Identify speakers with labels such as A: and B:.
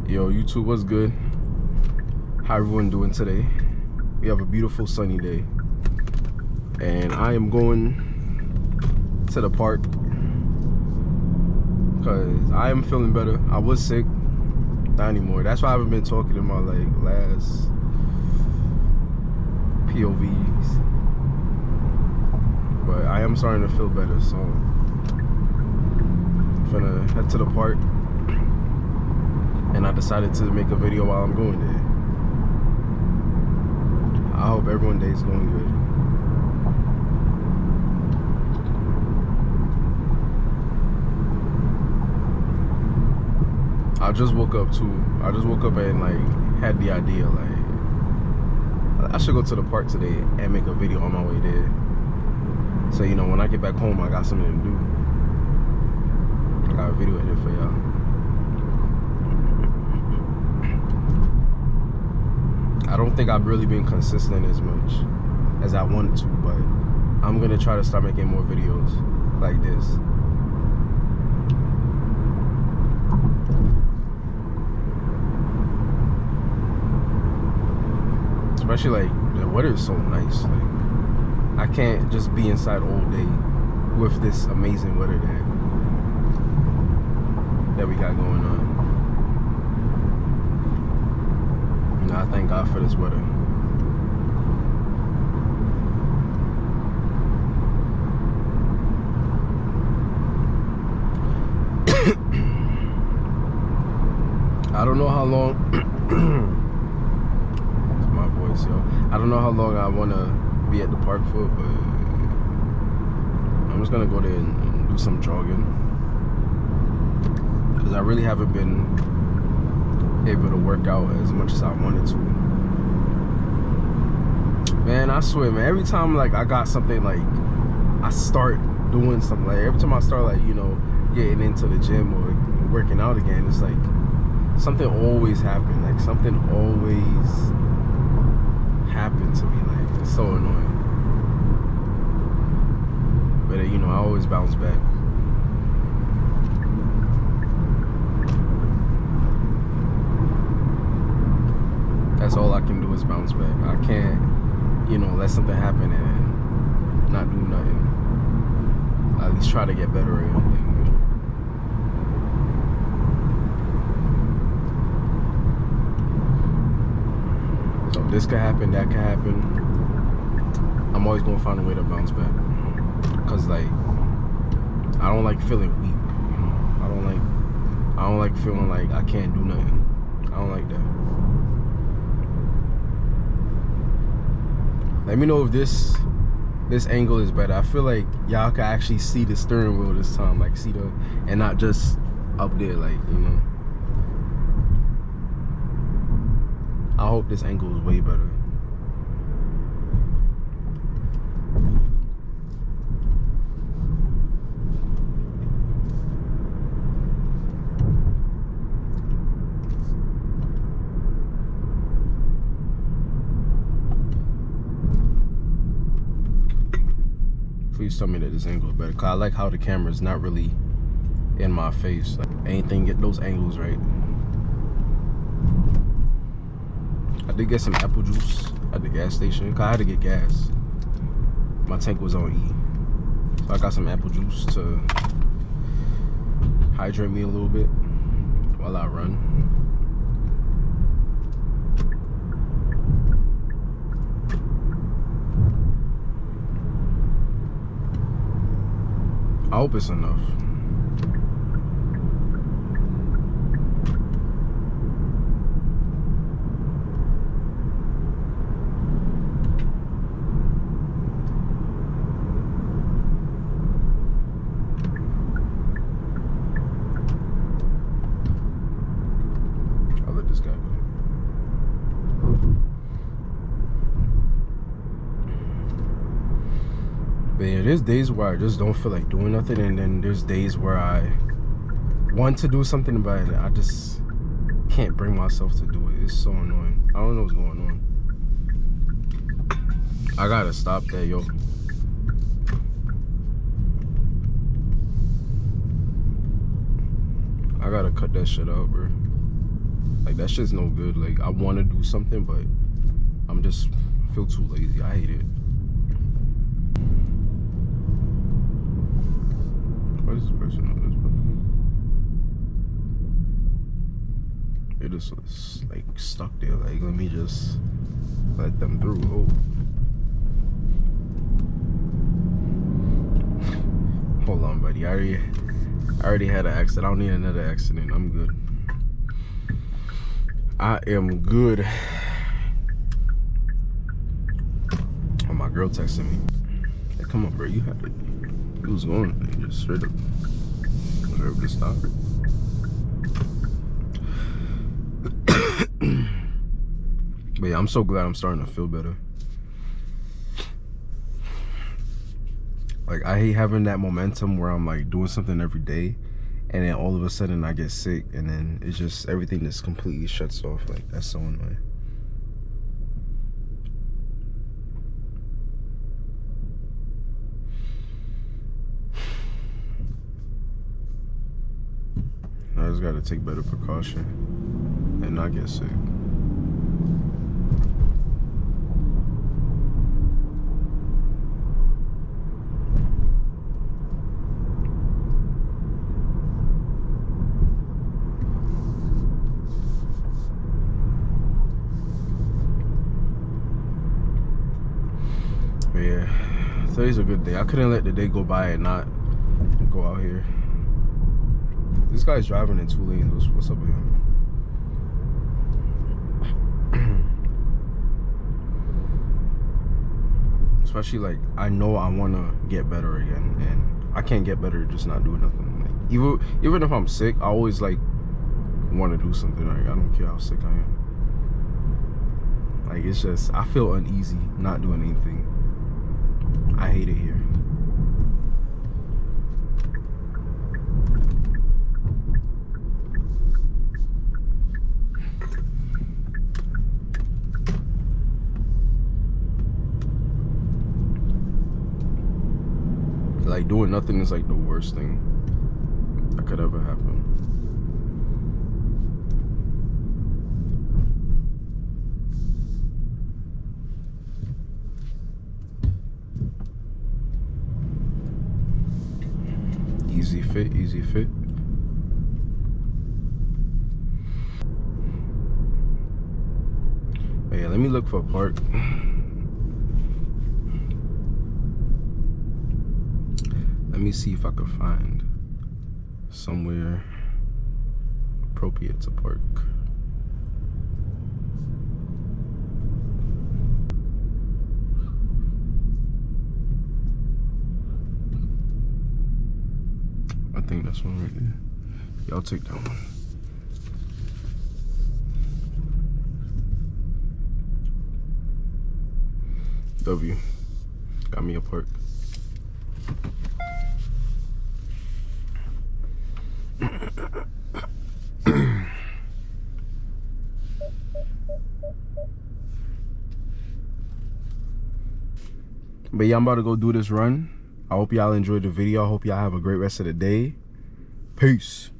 A: Yo, YouTube, what's good? How everyone doing today? We have a beautiful sunny day, and I am going to the park because I am feeling better. I was sick, not anymore. That's why I haven't been talking in my last POVs, but I am starting to feel better, so I'm gonna head to the park. And I decided to make a video while I'm going there. I hope everyone's day is going good. I just woke up and had the idea I should go to the park today and make a video on my way there. So when I get back home, I got something to do. I got a video edit for y'all. I don't think I've really been consistent as much as I wanted to, but I'm gonna try to start making more videos like this. Especially the weather is so nice. I can't just be inside all day with this amazing weather that we got going on. I thank God for this weather. I don't know how long my voice, yo. I don't know how long I want to be at the park for, but I'm just gonna go there and do some jogging, because I really haven't been able to work out as much as I wanted to. Man, I swear, man, every time I got something, I start doing something, every time I start getting into the gym or working out again, it's something always happens. Something always happened to me. It's so annoying. But I always bounce back. That's all I can do is bounce back. I can't, let something happen and not do nothing. At least try to get better at anything. So if this could happen, that could happen. I'm always gonna find a way to bounce back. Cause I don't like feeling weak. I don't like feeling like I can't do nothing. I don't like that. Let me know if this angle is better. I feel like y'all can actually see the steering wheel this time, and not just up there, I hope this angle is way better. Please tell me that this angle is better, because I like how the camera is not really in my face. Anything, get those angles right. I did get some apple juice at the gas station, because I had to get gas. My tank was on E. So I got some apple juice to hydrate me a little bit while I run. I hope it's enough. I'll let this guy go. But yeah, there's days where I just don't feel like doing nothing, and then there's days where I want to do something, but I just can't bring myself to do it. It's so annoying. I don't know what's going on. I gotta stop that, yo. I gotta cut that shit out, bro. Like that shit's no good. Like I want to do something, but I feel too lazy. I hate it. Why is this person on this button? They're just like stuck there. Like let me just let them through. Oh. Hold on, buddy. I already had an accident. I don't need another accident. I'm good. I am good. Oh, my girl texted me. Hey, come on, bro. You had it. He was going. Like, just straight up. Reserve to stop. But yeah, I'm so glad I'm starting to feel better. Like I hate having that momentum where I'm like doing something every day and then all of a sudden I get sick and then it's just everything just completely shuts off. Like that's so annoying. I just gotta take better precaution and not get sick. But yeah, today's a good day. I couldn't let the day go by and not go out here. This guy's driving in 2 lanes. What's up with him? Especially like I know I want to get better again, and I can't get better just not doing nothing. Like even if I'm sick, I always like want to do something. Like I don't care how sick I am. Like it's just I feel uneasy not doing anything. I hate it here. Like doing nothing is like the worst thing that could ever happen. Easy fit, easy fit. But yeah, let me look for a park. Let me see if I can find somewhere appropriate to park. I think that's one right there. Yeah, I'll take that one. W. Got me a park. But yeah, I'm about to go do this run. I hope y'all enjoyed the video. I hope y'all have a great rest of the day. Peace.